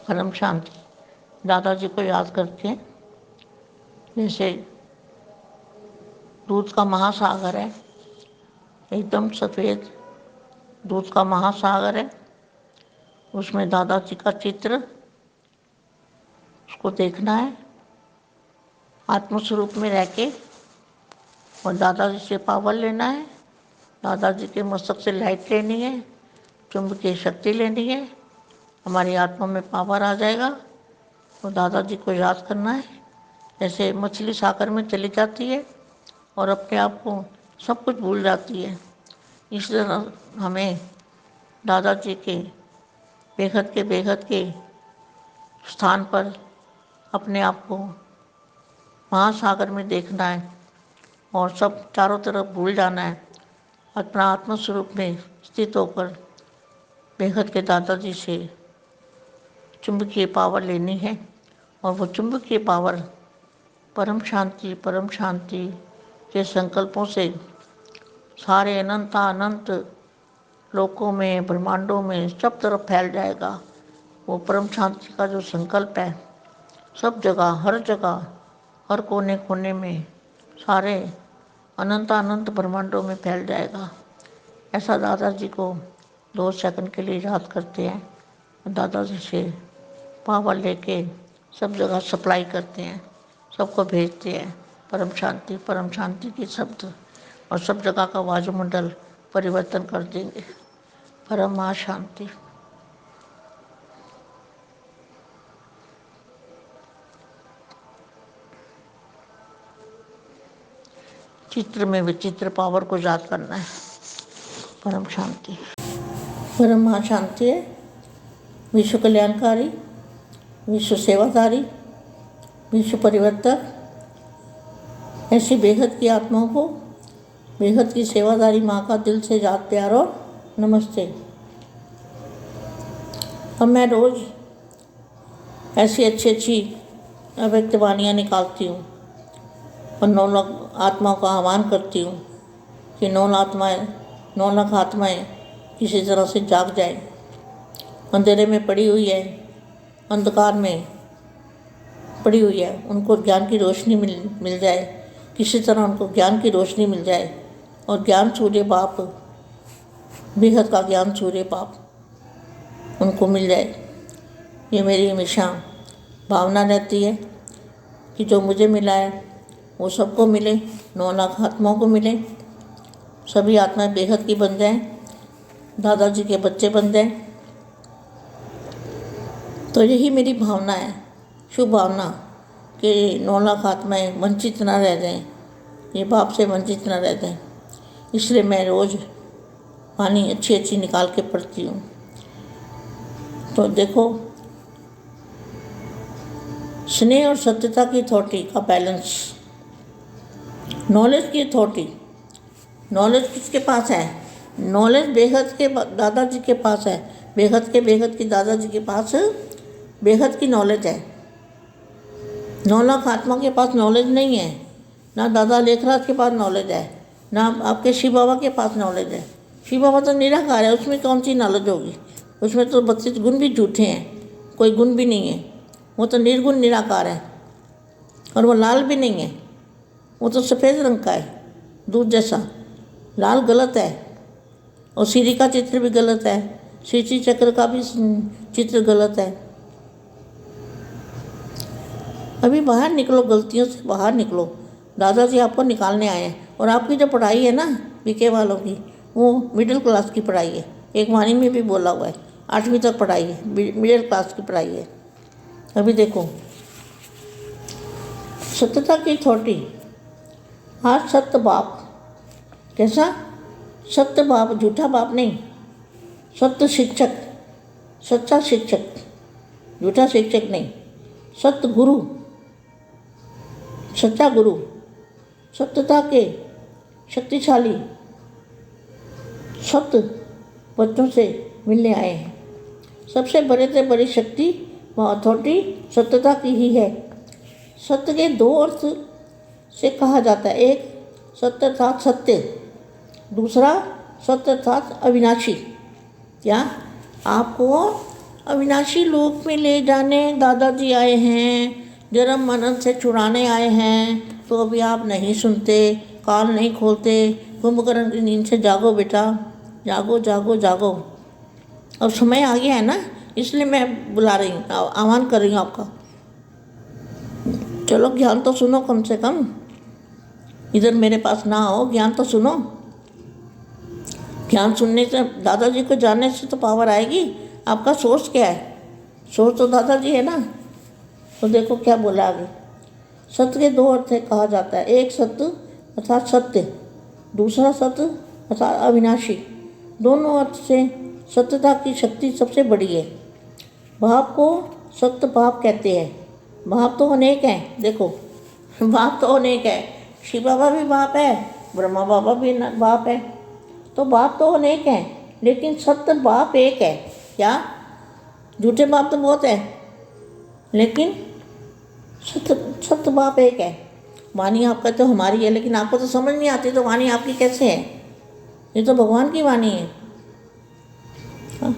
परम शांति। दादाजी को याद करके जैसे दूध का महासागर है, एकदम सफ़ेद दूध का महासागर है, उसमें दादाजी का चित्र, उसको देखना है आत्मस्वरूप में रह के और दादाजी से पावर लेना है। दादाजी के मस्तक से लाइट लेनी है, चुंबकीय शक्ति लेनी है, हमारी आत्मा में पावर आ जाएगा। तो दादाजी को याद करना है, जैसे मछली सागर में चली जाती है और अपने आप को सब कुछ भूल जाती है। इस तरह हमें दादाजी के बेहद के स्थान पर अपने आप को महासागर में देखना है और सब चारों तरफ भूल जाना है। अपना आत्मस्वरूप में स्थित होकर बेहद के दादाजी से चुंबकीय पावर लेनी है और वो चुंबकीय पावर परम शांति के संकल्पों से सारे अनंत लोकों में, ब्रह्मांडों में सब तरफ फैल जाएगा। वो परम शांति का जो संकल्प है सब जगह, हर जगह, हर कोने कोने में, सारे अनंत ब्रह्मांडों में फैल जाएगा। ऐसा दादाजी को 2 सेकंड के लिए याद करते हैं। दादाजी से पावर लेके सब जगह सप्लाई करते हैं, सबको भेजते हैं परम शांति के शब्द, और सब जगह का वायुमंडल परिवर्तन कर देंगे। परम शांति। चित्र में विचित्र पावर को याद करना है। परम शांति। परम शांति है विश्व कल्याणकारी, विश्व सेवाधारी, विश्व परिवर्तक। ऐसी बेहद की आत्माओं को बेहद की सेवादारी माँ का दिल से याद, प्यार और नमस्ते। अब मैं रोज़ ऐसी अच्छी अव्यक्त वाणियाँ निकालती हूँ और 9 लाख आत्माओं का आह्वान करती हूँ कि 9 लाख आत्माएँ किसी तरह से जाग जाएं। अंधेरे में पड़ी हुई है, अंधकार में पड़ी हुई है, उनको ज्ञान की रोशनी मिल जाए, किसी तरह उनको ज्ञान की रोशनी मिल जाए और ज्ञान सूर्य बाप, बेहद का ज्ञान सूर्य बाप उनको मिल जाए। ये मेरी हमेशा भावना रहती है कि जो मुझे मिला है वो सबको मिले, 9 लाख आत्माओं को मिले, सभी आत्माएं बेहद की बन जाएं, दादाजी के बच्चे बन जाएं। तो यही मेरी भावना है, शुभ भावना, कि 9 लाख आत्माएं वंचित ना रह जाएं, ये बाप से वंचित ना रह जाएं। इसलिए मैं रोज़ वाणी अच्छी निकाल के पढ़ती हूँ। तो देखो, स्नेह और सत्यता की अथॉरिटी का बैलेंस, नॉलेज की अथॉरिटी। नॉलेज किसके पास है? नॉलेज बेहद के दादाजी के पास है। बेहद की दादाजी के पास बेहद की नॉलेज है। 9 लाख आत्मा के पास नॉलेज नहीं है, ना दादा लेखराज के पास नॉलेज है, ना आपके शिव बाबा के पास नॉलेज है। शिव बाबा तो निराकार है, उसमें कौन सी नॉलेज होगी? उसमें तो 32 गुण भी झूठे हैं, कोई गुण भी नहीं है। वो तो निर्गुण निराकार है और वो लाल भी नहीं है, वो तो सफ़ेद रंग का है, दूध जैसा। लाल गलत है और सीढ़ी का चित्र भी गलत है, श्री चक्र का भी चित्र गलत है। अभी बाहर निकलो, गलतियों से बाहर निकलो। दादाजी आपको निकालने आए हैं। और आपकी जो पढ़ाई है ना बीके वालों की, वो मिडिल क्लास की पढ़ाई है। एक वाणी में भी बोला हुआ है 8वीं तक पढ़ाई है, मिडिल क्लास की पढ़ाई है। अभी देखो, सत्यता की अथॉरिटी। आज सत्य बाप, कैसा सत्य बाप? झूठा बाप नहीं, सत्य शिक्षक, सच्चा शिक्षक, झूठा शिक्षक नहीं, सत्य गुरु, सच्चा गुरु, सत्यता के शक्तिशाली सत्य बच्चों से मिलने आए हैं। सबसे बड़े से बड़ी शक्ति व अथॉरिटी सत्यता की ही है। सत्य के 2 अर्थ से कहा जाता है, एक सत्य अर्थात सत्य, दूसरा सत्य अर्थात अविनाशी। क्या आपको अविनाशी लोक में ले जाने दादाजी आए हैं, जन्म मरण से छुड़ाने आए हैं। तो अभी आप नहीं सुनते, कान नहीं खोलते, कुंभकर्ण की नींद से जागो बेटा, जागो जागो जागो। अब समय आ गया है ना, इसलिए मैं बुला रही हूँ, आह्वान कर रही हूँ आपका। चलो ज्ञान तो सुनो कम से कम, इधर मेरे पास ना आओ, ज्ञान तो सुनो। ज्ञान सुनने से, दादाजी को जानने से तो पावर आएगी। आपका सोर्स क्या है? सोर्स तो दादाजी है ना। तो देखो क्या बोला आगे, सत्य के दो अर्थ है कहा जाता है, एक सत्य अर्थात सत्य, दूसरा सत्य अर्थात अविनाशी। दोनों अर्थ से सत्यता की शक्ति सबसे बड़ी है। भाव को सत्य भाव कहते हैं। भाव तो अनेक हैं, देखो भाव तो अनेक है, शिव बाबा भी बाप है, ब्रह्मा बाबा भी बाप है। तो बाप तो अनेक हैं, लेकिन सत्य बाप एक है। क्या? झूठे बाप तो बहुत है, लेकिन सत्य बाप एक है। वाणी आप कहते हो हमारी है, लेकिन आपको तो समझ नहीं आती, तो वाणी आपकी कैसे है? ये तो भगवान की वाणी है। हाँ?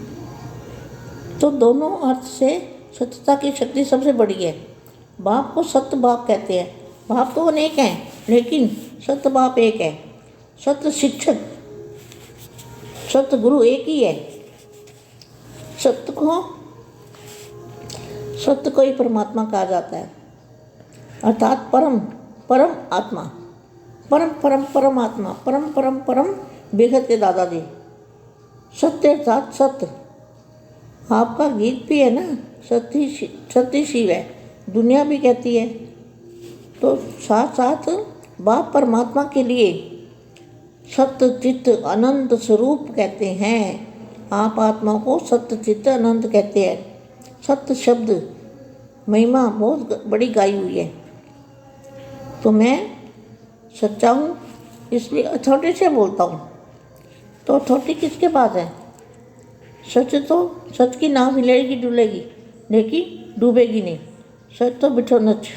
तो दोनों अर्थ से सत्यता की शक्ति सबसे बड़ी है। बाप को सत्य बाप कहते हैं। बाप तो अनेक हैं, लेकिन सत्य बाप एक है। सत्य शिक्षक, सत्य गुरु एक ही है। सत्य को ही परमात्मा कहा जाता है, अर्थात परम परम आत्मा, परम परम परम आत्मा, परम परम परम बेहद के दादाजी। सत्य अर्थात सत्य। आपका गीत भी है ना, सत्य शिव है, दुनिया भी कहती है। तो साथ साथ बाप परमात्मा के लिए सत्य चित्त अनंत स्वरूप कहते हैं। आप आत्मा को सत्य चित्त अनंत कहते हैं। सत्य शब्द महिमा बहुत बड़ी गाई हुई है। तो मैं सच्चा हूँ, इसलिए अथॉरिटी से बोलता हूँ। तो अथॉरिटी किसके पास है? सच तो, सच की नाव हिलेगी डुलेगी, लेकिन डूबेगी नहीं। सच तो बिठो नच।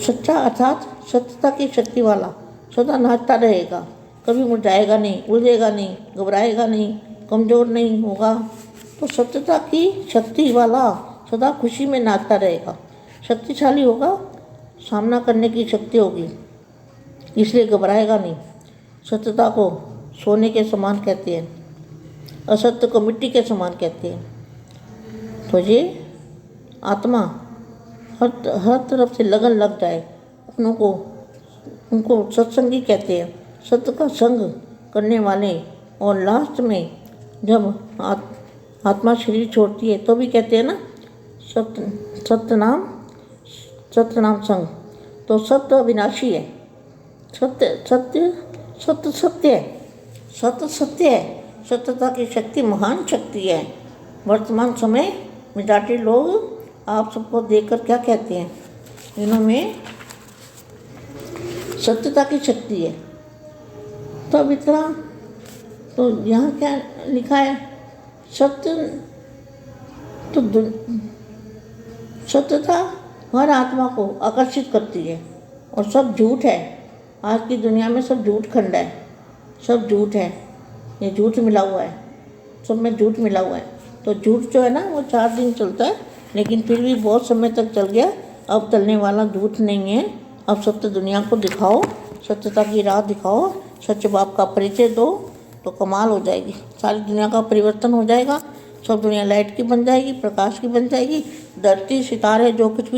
सच्चा अर्थात सत्यता की शक्ति वाला सदा नाचता रहेगा, कभी मुरझाएगा नहीं, उलझेगा नहीं, घबराएगा नहीं, कमज़ोर नहीं होगा। तो सत्यता की शक्ति वाला सदा खुशी में नाचता रहेगा, शक्तिशाली होगा, सामना करने की शक्ति होगी, इसलिए घबराएगा नहीं। सत्यता को सोने के समान कहते हैं, असत्य को मिट्टी के समान कहते हैं। तो ये आत्मा हर तरफ से लगन लग जाए अपनों को, उनको सत्संगी कहते हैं, सत्य का संग करने वाले। और लास्ट में जब आत्मा शरीर छोड़ती है तो भी कहते हैं ना सत्य नाम संग। तो सत्य अविनाशी है, सत्य है। सत्यता की शक्ति महान शक्ति है। वर्तमान समय मेजॉरिटी लोग आप सबको देखकर क्या कहते हैं? इनमें सत्यता की शक्ति है। तो अब इतना, तो यहाँ क्या लिखा है? सत्य तो सत्यता हर आत्मा को आकर्षित करती है, और सब झूठ है। आज की दुनिया में सब झूठ खंड है, सब झूठ है, ये झूठ मिला हुआ है, सब में झूठ मिला हुआ है। तो झूठ जो है ना वो 4 दिन चलता है, लेकिन फिर भी बहुत समय तक चल गया। अब चलने वाला झूठ नहीं है। अब सत्य दुनिया को दिखाओ, सत्यता की राह दिखाओ, सच बाप का परिचय दो, तो कमाल हो जाएगी। सारी दुनिया का परिवर्तन हो जाएगा। सब दुनिया लाइट की बन जाएगी, प्रकाश की बन जाएगी। धरती सितारे जो कुछ भी